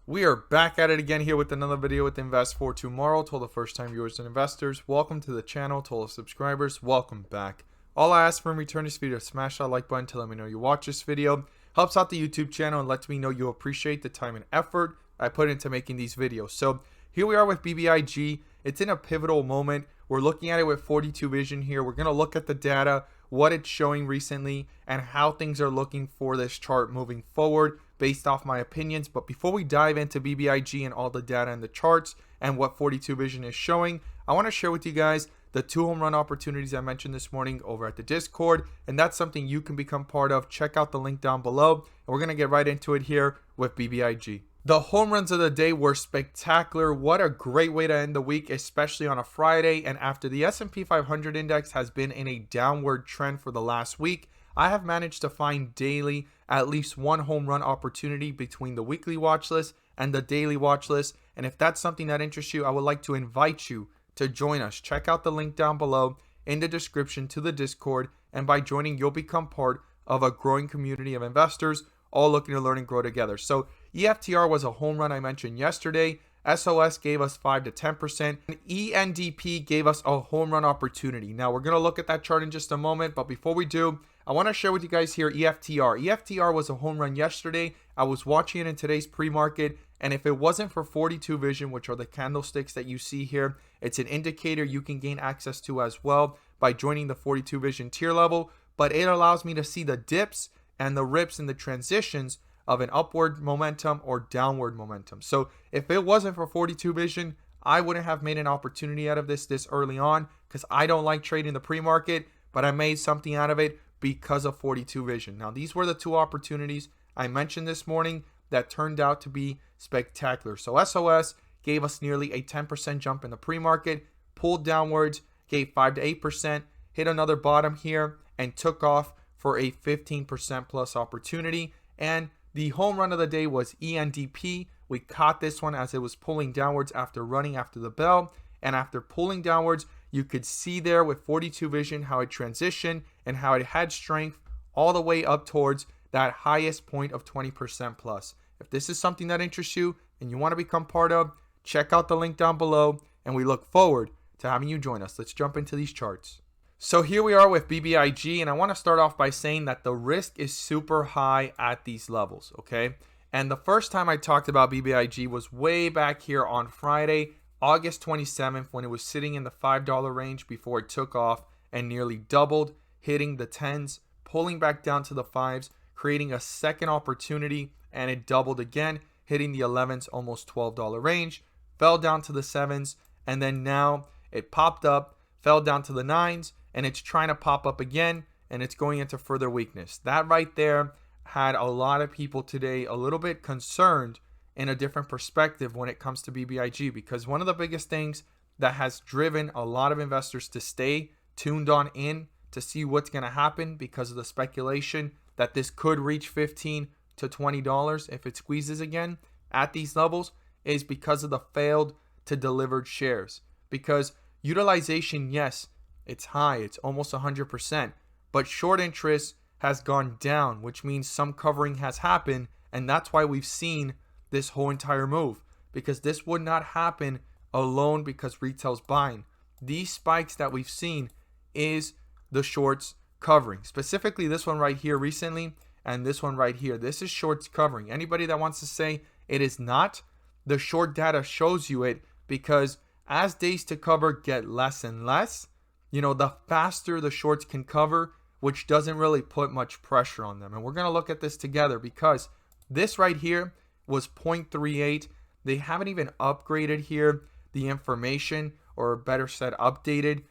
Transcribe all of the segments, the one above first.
We are back at it again here with another video with Invest for Tomorrow. To all the first time viewers and investors, welcome to the channel. To all the subscribers, welcome back. All I ask for in return this video is smash that like button to let me know you watch this video. Helps out the YouTube channel and lets me know you appreciate the time and effort I put into making these videos. So here we are with Bbig. It's in a pivotal moment. We're looking at it with 42 vision here. We're going to look at the data, what it's showing recently, and how things are looking for this chart moving forward based off my opinions. But before we dive into Bbig and all the data and the charts and what 42 vision is showing, I want to share with you guys the 2 home run opportunities I mentioned this morning over at the Discord, and that's something you can become part of. Check out the link down below, and we're going to get right into it here with Bbig. The home runs of the day were spectacular. What a great way to end the week, especially on a Friday. And after the S&P 500 index has been in a downward trend for the last week, I have managed to find daily at least one home run opportunity between the weekly watch list and the daily watch list. And if that's something that interests you, I would like to invite you to join us. Check out the link down below in the description to the Discord. And by joining, you'll become part of a growing community of investors all looking to learn and grow together. So EFTR was a home run I mentioned yesterday. SOS gave us 5 to 10%. And ENDP gave us a home run opportunity. Now we're going to look at that chart in just a moment. But before we do, I want to share with you guys here EFTR. EFTR was a home run yesterday. I was watching it in today's pre-market. And if it wasn't for 42 vision, which are the candlesticks that you see here, it's an indicator you can gain access to as well by joining the 42 vision tier level. But it allows me to see the dips and the rips and the transitions of an upward momentum or downward momentum. So if it wasn't for 42 vision, I wouldn't have made an opportunity out of this early on, because I don't like trading the pre-market, but I made something out of it because of 42 vision. Now these were the 2 opportunities I mentioned this morning that turned out to be spectacular. So SOS gave us nearly a 10% jump in the pre-market, pulled downwards, gave 5 to 8%, hit another bottom here, and took off for a 15% plus opportunity. And the home run of the day was ENDP. We caught this one as it was pulling downwards after running after the bell. And after pulling downwards, you could see there with 42 vision how it transitioned and how it had strength all the way up towards that highest point of 20% plus. If this is something that interests you and you want to become part of, check out the link down below, and we look forward to having you join us. Let's jump into these charts. So here we are with Bbig, and I want to start off by saying that the risk is super high at these levels, okay? And the first time I talked about Bbig was way back here on Friday, August 27th, when it was sitting in the $5 range before it took off and nearly doubled, hitting the 10s, pulling back down to the 5s, creating a second opportunity, and it doubled again, hitting the 11s, almost $12 range, fell down to the 7s, and then now it popped up, fell down to the 9s, and it's trying to pop up again, and it's going into further weakness. That right there had a lot of people today a little bit concerned in a different perspective when it comes to Bbig, because one of the biggest things that has driven a lot of investors to stay tuned on in to see what's going to happen because of the speculation that this could reach $15 to $20 if it squeezes again at these levels is because of the failed to delivered shares. Because utilization, yes, it's high, it's almost 100%, but short interest has gone down, which means some covering has happened, and that's why we've seen this whole entire move, because this would not happen alone because retail's buying. These spikes that we've seen is the shorts covering, specifically this one right here recently and this one right here. This is shorts covering. Anybody that wants to say it is not, the short data shows you it, because as days to cover get less and less, the faster the shorts can cover, which doesn't really put much pressure on them. And we're going to look at this together, because this right here was 0.38. They haven't even upgraded here the information, or better said, updated,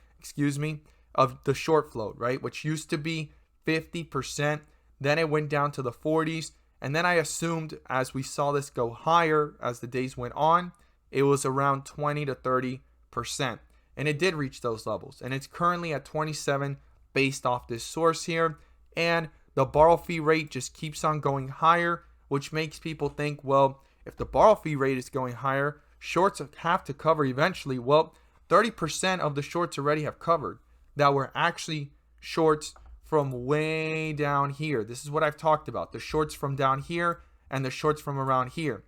of the short float, right? Which used to be 50%. Then it went down to the 40s. And then I assumed as we saw this go higher as the days went on, it was around 20 to 30%. And it did reach those levels. And it's currently at 27 based off this source here. And the borrow fee rate just keeps on going higher, which makes people think, well, if the borrow fee rate is going higher, shorts have to cover eventually. Well, 30% of the shorts already have covered that were actually shorts from way down here. This is what I've talked about, the shorts from down here and the shorts from around here.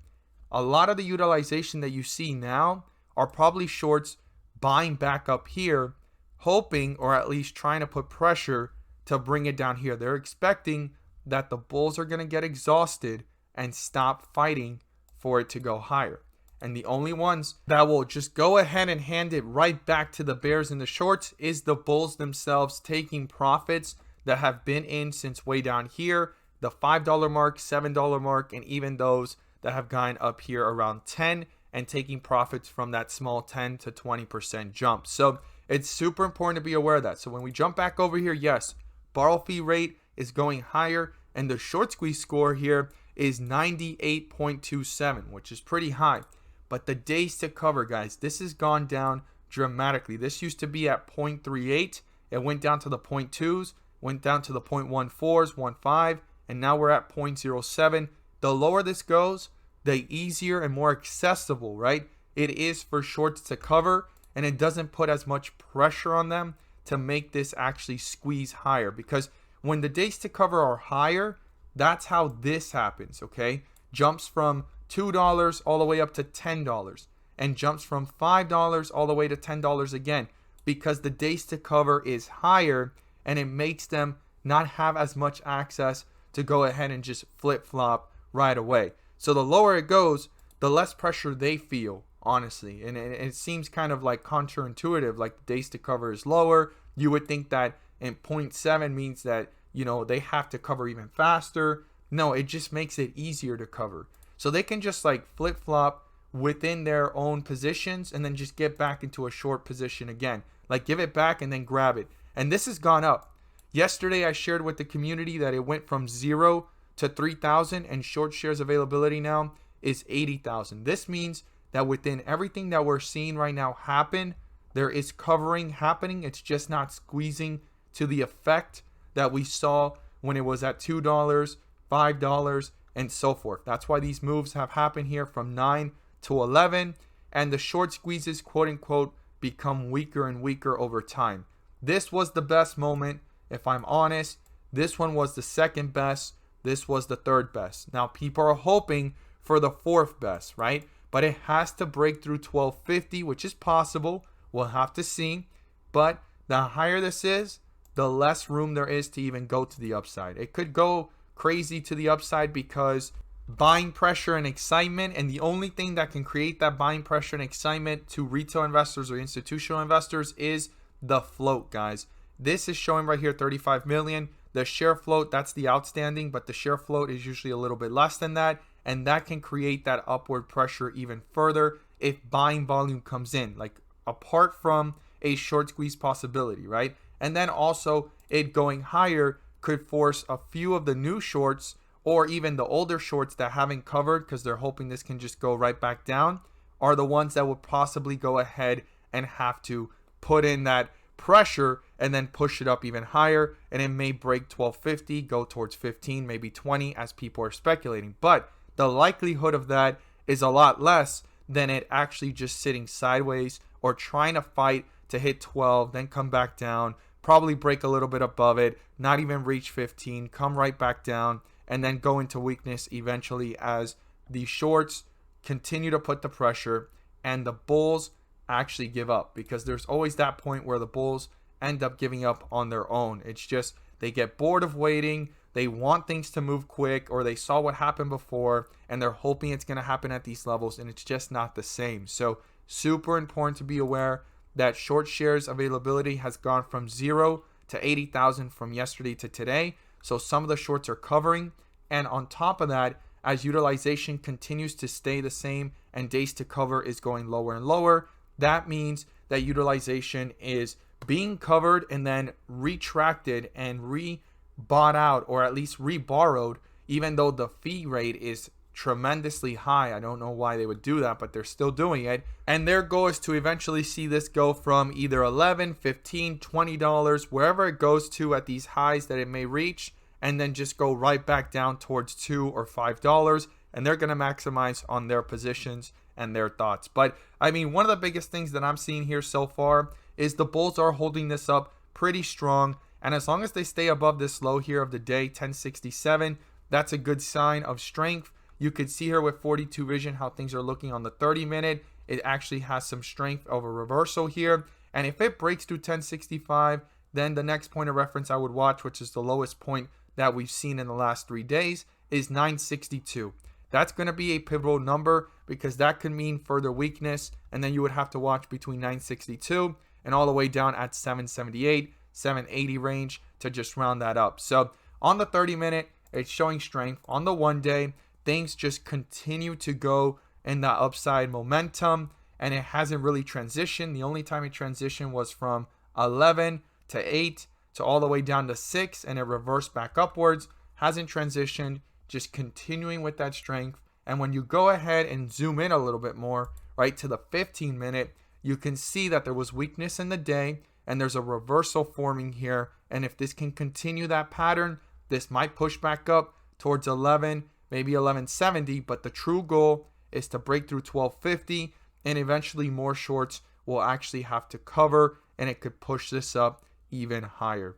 a lot of the utilization that you see now are probably shorts buying back up here, hoping or at least trying to put pressure to bring it down here. They're expecting that the bulls are going to get exhausted and stop fighting for it to go higher. And the only ones that will just go ahead and hand it right back to the bears in the shorts is the bulls themselves, taking profits that have been in since way down here, the $5 mark, $7 mark, and even those that have gone up here around 10 and taking profits from that small 10 to 20% jump. So it's super important to be aware of that. So when we jump back over here, yes, borrow fee rate is going higher, and the short squeeze score here is 98.27, which is pretty high. But the days to cover, guys, this has gone down dramatically. This used to be at 0.38. It went down to the 0.2s, went down to the 0.14s, 1.5, and now we're at 0.07. The lower this goes, the easier and more accessible, right, it is for shorts to cover, and it doesn't put as much pressure on them to make this actually squeeze higher. Because when the days to cover are higher, that's how this happens, okay? Jumps from $2 all the way up to $10, and jumps from $5 all the way to $10 again, because the days to cover is higher, and it makes them not have as much access to go ahead and just flip-flop right away. So the lower it goes, the less pressure they feel, honestly. And it seems kind of like counterintuitive, like the days to cover is lower. You would think that in 0.7 means that, you know, they have to cover even faster. No, it just makes it easier to cover. So they can just like flip-flop within their own positions and then just get back into a short position again. Like give it back and then grab it. And this has gone up. Yesterday I shared with the community that it went from 0 to 3,000, and short shares availability now is 80,000. This means that within everything that we're seeing right now happen, there is covering happening. It's just not squeezing to the effect that we saw when it was at $2, $5, and so forth. That's why these moves have happened here from 9 to 11, and the short squeezes, quote unquote, become weaker and weaker over time. This was the best moment, if I'm honest. This one was the second best. This was the third best. Now people are hoping for the fourth best, right? But it has to break through 1250, which is possible. We'll have to see. But the higher this is, the less room there is to even go to the upside. It could go crazy to the upside because buying pressure and excitement, and the only thing that can create that buying pressure and excitement to retail investors or institutional investors is the float, guys. This is showing right here 35 million. The share float, that's the outstanding, but the share float is usually a little bit less than that, and that can create that upward pressure even further if buying volume comes in, like apart from a short squeeze possibility, right? And then also it going higher could force a few of the new shorts or even the older shorts that haven't covered because they're hoping this can just go right back down, are the ones that would possibly go ahead and have to put in that pressure and then push it up even higher, and it may break 1250, go towards 15, maybe 20 as people are speculating. But the likelihood of that is a lot less than it actually just sitting sideways or trying to fight to hit 12, then come back down, probably break a little bit above it, not even reach 15, come right back down, and then go into weakness eventually as the shorts continue to put the pressure and the bulls actually give up, because there's always that point where the bulls end up giving up on their own. It's just they get bored of waiting, they want things to move quick, or they saw what happened before and they're hoping it's going to happen at these levels, and it's just not the same. So super important to be aware that short shares availability has gone from 0 to 80,000 from yesterday to today. So some of the shorts are covering, and on top of that, as utilization continues to stay the same and days to cover is going lower and lower, that means that utilization is being covered and then retracted and re-bought out, or at least re-borrowed, even though the fee rate is tremendously high. I don't know why they would do that, but they're still doing it. And their goal is to eventually see this go from either $11, $15, $20, wherever it goes to at these highs that it may reach, and then just go right back down towards $2 or $5. And they're going to maximize on their positions and their thoughts. But I mean, one of the biggest things that I'm seeing here so far is the bulls are holding this up pretty strong. And as long as they stay above this low here of the day, 1067, that's a good sign of strength. You could see here with 42 vision how things are looking on the 30 minute. It actually has some strength of a reversal here. And if it breaks through 1065, then the next point of reference I would watch, which is the lowest point that we've seen in the last 3 days, is 962. That's going to be a pivotal number because that could mean further weakness. And then you would have to watch between 962 and all the way down at 778, 780 range to just round that up. So on the 30 minute, it's showing strength. On the 1 day, things just continue to go in that upside momentum, and it hasn't really transitioned. The only time it transitioned was from 11 to 8 to all the way down to 6, and it reversed back upwards. Hasn't transitioned, just continuing with that strength. And when you go ahead and zoom in a little bit more, right to the 15 minute, you can see that there was weakness in the day, and there's a reversal forming here. And if this can continue that pattern, this might push back up towards 11, maybe 1170, but the true goal is to break through 1250, and eventually more shorts will actually have to cover, and it could push this up even higher.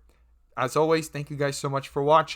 As always, thank you guys so much for watching.